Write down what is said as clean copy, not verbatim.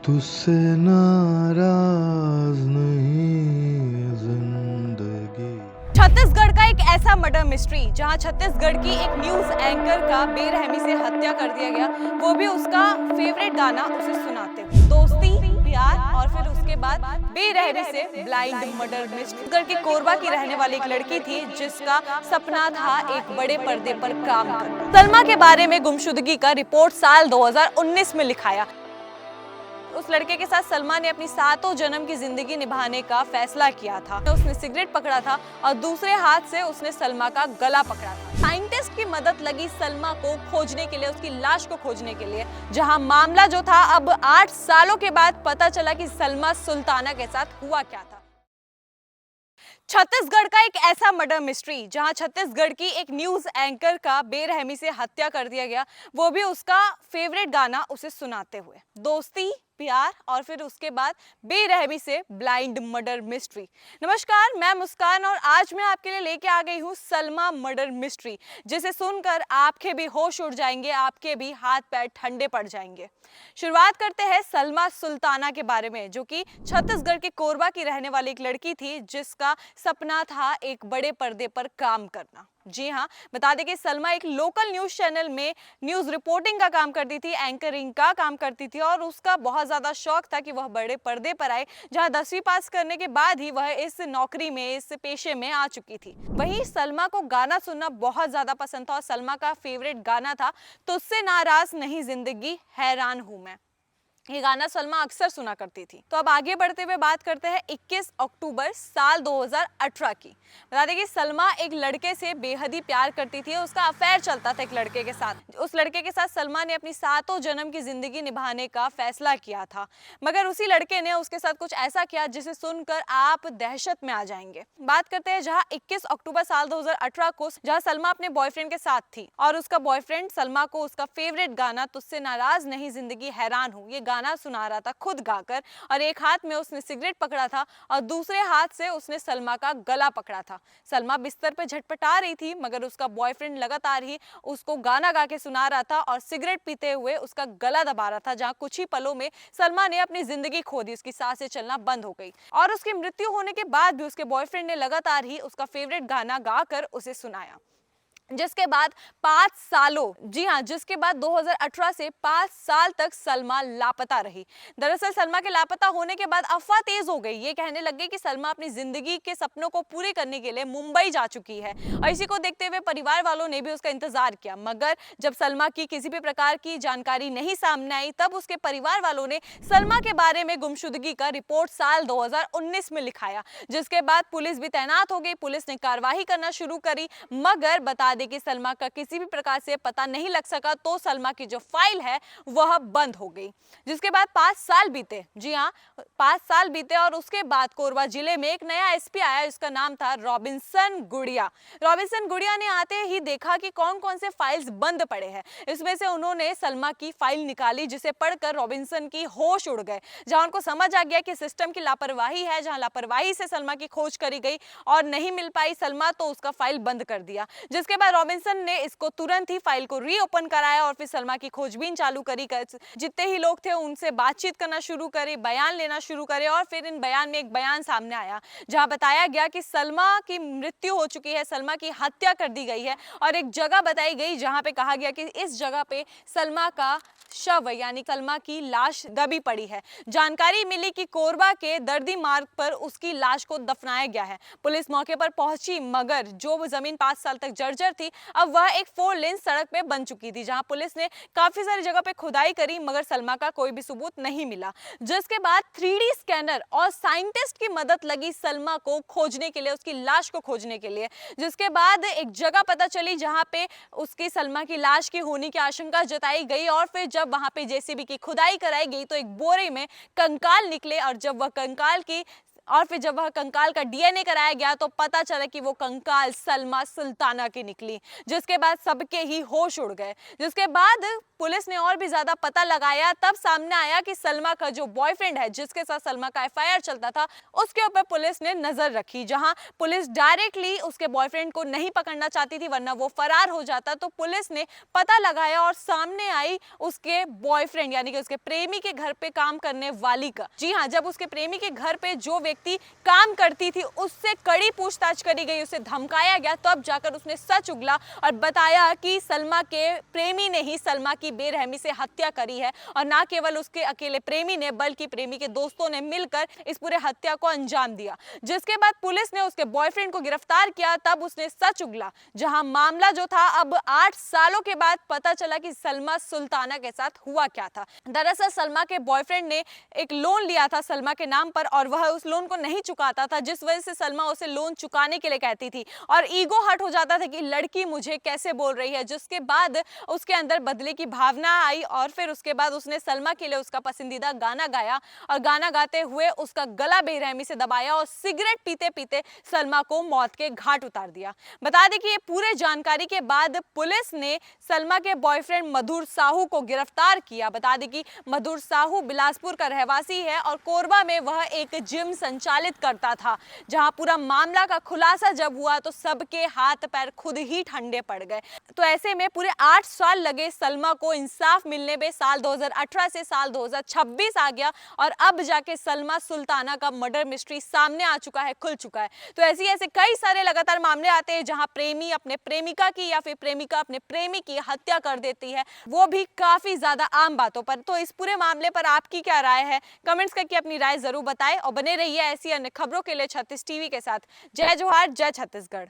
तुझसे नाराज नहीं जिंदगी। छत्तीसगढ़ का एक ऐसा मर्डर मिस्ट्री जहां छत्तीसगढ़ की एक न्यूज एंकर का बेरहमी से हत्या कर दिया गया, वो भी उसका फेवरेट गाना उसे सुनाते हुए। दोस्ती, प्यार और फिर उसके बाद बेरहमी से ब्लाइंड मर्डर मिस्ट्री। छत्तीसगढ़ के कोरबा की रहने वाली एक लड़की थी जिसका सपना था एक बड़े पर्दे पर काम करना। सलमा के बारे में गुमशुदगी का रिपोर्ट साल 2019 में लिखाया। उस लड़के के साथ सलमा ने अपनी सातों जन्म की जिंदगी निभाने का फैसला किया था। उसने सिगरेट पकड़ा था और दूसरे हाथ से उसने सलमा का गला पकड़ा था। साइंटिस्ट की मदद लगी सलमा को खोजने के लिए, उसकी लाश को खोजने के लिए, जहां मामला जो था अब 8 सालों के बाद पता चला कि सलमा सुल्ताना के साथ हुआ क्या था। छत्तीसगढ़ का एक ऐसा मर्डर मिस्ट्री जहां छत्तीसगढ़ की एक न्यूज एंकर का बेरहमी से हत्या कर दिया गया, वो भी उसका फेवरेट गाना उसे सुनाते हुए। दोस्ती, प्यार और फिर उसके बाद बेरहमी से ब्लाइंड मर्डर मिस्ट्री। नमस्कार, मैं मुस्कान और आज मैं आपके लिए लेके आ गई हूँ सलमा मर्डर मिस्ट्री, जिसे सुनकर आपके भी होश उड़ जाएंगे, आपके भी हाथ पैर ठंडे पड़ जाएंगे। शुरुआत करते हैं सलमा सुल्ताना के बारे में, जो कि छत्तीसगढ़ के कोरबा की रहने वाली एक लड़की थी जिसका सपना था एक बड़े पर्दे पर काम करना। जी हाँ, बता दें कि सलमा एक लोकल न्यूज चैनल में न्यूज रिपोर्टिंग का काम करती थी, एंकरिंग का काम करती थी और उसका बहुत ज्यादा शौक था कि वह बड़े पर्दे पर आए, जहां 10वीं पास करने के बाद ही वह इस नौकरी में, इस पेशे में आ चुकी थी। वहीं सलमा को गाना सुनना बहुत ज्यादा पसंद था और सलमा का फेवरेट गाना था तुझसे नाराज नहीं जिंदगी हैरान हूं मैं। ये गाना सलमा अक्सर सुना करती थी। तो अब आगे बढ़ते हुए बात करते हैं 21 अक्टूबर साल 2018 की। बता दें कि सलमा एक लड़के से बेहद ही प्यार करती थी, उसका अफेयर चलता था एक लड़के के साथ। उस लड़के के साथ सलमा ने अपनी सातों जन्म की जिंदगी निभाने का फैसला किया था, मगर उसी लड़के ने उसके साथ कुछ ऐसा किया जिसे सुनकर आप दहशत में आ जाएंगे। बात करते हैं जहां 21 अक्टूबर साल 2018 को, जहां सलमा अपने बॉयफ्रेंड के साथ थी और उसका बॉयफ्रेंड सलमा को उसका फेवरेट गाना तुझसे नाराज नहीं जिंदगी हैरान हूं ये गाना सुना रहा था खुद गाकर, और एक हाथ में उसने सिगरेट पकड़ा था और दूसरे हाथ से उसने सलमा का गला पकड़ा था। सलमा बिस्तर पे झटपटा रही थी, मगर उसका बॉयफ्रेंड लगातार ही उसको गाना गा के सुना रहा था और सिगरेट पीते हुए उसका गला दबा रहा था, जहां कुछ ही पलों में सलमा ने अपनी जिंदगी खो दी, उसकी सांसें चलना बंद हो गई और उसकी मृत्यु होने के बाद भी उसके बॉयफ्रेंड ने लगातार ही उसका फेवरेट गाना गाकर उसे सुनाया। जिसके बाद 5 सालों, जी हाँ, जिसके बाद 2018 से 5 साल तक सलमा लापता रही। दरअसल सलमा के लापता होने के बाद अफवाह तेज हो गई, ये कहने लग गई कि सलमा अपनी जिंदगी के सपनों को पूरे करने के लिए मुंबई जा चुकी है और इसी को देखते हुए परिवार वालों ने भी उसका इंतजार किया। मगर जब सलमा की किसी भी प्रकार की जानकारी नहीं सामने आई, तब उसके परिवार वालों ने सलमा के बारे में गुमशुदगी का रिपोर्ट साल 2019 में लिखाया, जिसके बाद पुलिस भी तैनात हो गई, पुलिस ने कार्रवाई करना शुरू करी। मगर बता कि सलमा का किसी भी प्रकार से पता नहीं लग सका, तो सलमा की जो फाइल है वह बंद हो गई। जिसके बाद 5 साल बीते, जी हाँ, 5 साल बीते और उसके बाद कोरबा जिले में एक नया एसपी आया, इसका नाम था रॉबिन्सन गुड़िया। रॉबिन्सन गुड़िया ने आते ही देखा कि कौन कौन से फाइल्स बंद पड़े हैं। इसमें से उन्होंने सलमा की फाइल निकाली, जिसे पढ़कर रॉबिन्सन की होश उड़ गए, जहां उनको समझ आ गया कि सिस्टम की लापरवाही है, जहां लापरवाही से सलमा की खोज करी गई और नहीं मिल पाई सलमा, तो उसका फाइल बंद कर दिया। जिसके बाद रॉबिन्सन ने इसको तुरंत ही फाइल को रीओपन कराया और फिर सलमा की खोजबीन चालू करी। जितने ही लोग थे उनसे बातचीत करना शुरू करे, बयान लेना शुरू करे और फिर इन बयान में एक बयान सामने आया जहां बताया गया कि सलमा की मृत्यु हो चुकी है, सलमा की हत्या कर दी गई है और एक जगह बताई गई जहां पे कहा गया कि इस जगह पे सलमा का शव यानी सलमा की लाश दबी पड़ी है। जानकारी मिली कि कोरबा के दर्दी मार्ग पर उसकी लाश को दफनाया गया है। पुलिस मौके पर पहुंची, मगर जो जमीन 5 साल तक जर्जर थी, अब वह एक 4 लेन सड़क पे बन चुकी थी, जहां पुलिस ने काफी सारी जगह पे खुदाई करी, मगर सलमा का कोई भी सबूत नहीं मिला। जिसके बाद 3D स्कैनर और साइंटिस्ट की मदद लगी सलमा को खोजने के लिए, उसकी लाश को खोजने के लिए। जिसके बाद एक जगह पता चली जहां पे उसकी सलमा की लाश की होने की आशंका जताई गई और फिर जब वहां पे जेसीबी की खुदाई कराई गई तो एक बोरे में कंकाल निकले और जब वह कंकाल की और फिर जब वह कंकाल का डीएनए कराया गया तो पता चला कि वो कंकाल सलमा सुल्ताना की निकली, जिसके बाद सबके ही होश उड़ गए। जिसके बाद पुलिस ने और भी ज्यादा पता लगाया, तब सामने आया कि सलमा का जो बॉयफ्रेंड है, जिसके साथ सलमा का एफआईआर चलता था, उसके ऊपर पुलिस ने नजर रखी। जहां पुलिस डायरेक्टली उसके बॉयफ्रेंड को नहीं पकड़ना चाहती थी, वरना वो फरार हो जाता, तो पुलिस ने पता लगाया और सामने आई उसके बॉयफ्रेंड यानी कि उसके प्रेमी के घर पे काम करने वाली का। जी हाँ, जब उसके प्रेमी के घर पे जो व्यक्ति काम करती थी उससे कड़ी पूछताछ करी गई, उसे धमकाया गया, तब तो जाकर उसने सच उगला और बताया कि सलमा के प्रेमी ने ही सलमा की बेरहमी से हत्या करी है। और ना केवल उसके अकेले प्रेमी ने, बल्कि प्रेमी के दोस्तों ने मिलकर इस पूरे हत्या को अंजाम दिया। जिसके बाद पुलिस ने उसके बॉयफ्रेंड को गिरफ्तार किया, तब उसने सच उगला। जहां मामला जो था अब 8 सालों के बाद पता चला कि सलमा सुल्ताना के साथ हुआ क्या था। दरअसल सलमा के बॉयफ्रेंड ने एक लोन लिया था सलमा के नाम पर और वह उस लोन को नहीं चुकाता था, जिस वजह से सलमा उसे लोन चुकाने के लिए कहती थी और ईगो हर्ट हो जाता था कि लड़की मुझे कैसे बोल रही है। जिसके बाद उसके अंदर बदले की भावना आई और फिर उसके बाद उसने सलमा के लिए उसका पसंदीदा गाना गाया और गाना गाते हुए उसका गला बेरहमी से दबाया और सिगरेट पीते पीते सलमा को मौत के घाट उतार दिया। बता दें कि ये पूरे जानकारी के बाद पुलिस ने सलमा के बॉयफ्रेंड मधुर साहू को गिरफ्तार किया। बता दें कि मधुर साहू बिलासपुर का रहवासी है और कोरबा में वह एक जिम संचालित करता था। जहां पूरा मामला का खुलासा जब हुआ तो सबके हाथ पैर खुद ही ठंडे पड़ गए। तो ऐसे में पूरे 8 साल लगे सलमा को इंसाफ मिलने में। साल 2018 से साल 2026 आ गया और अब जाके सलमा सुल्ताना का मर्डर मिस्ट्री सामने आ चुका है, खुल चुका है। तो ऐसे कई सारे लगातार मामले आते हैं जहां प्रेमी अपने प्रेमिका की या फिर प्रेमिका अपने प्रेमी की हत्या कर देती है, वो भी काफी ज्यादा आम बातों पर। तो इस पूरे मामले पर आपकी क्या राय है, कमेंट्स करके अपनी राय जरूर बताएं और बने रहिए ऐसी अन्य खबरों के लिए 36 टीवी के साथ। जय जोहार, जय छत्तीसगढ़।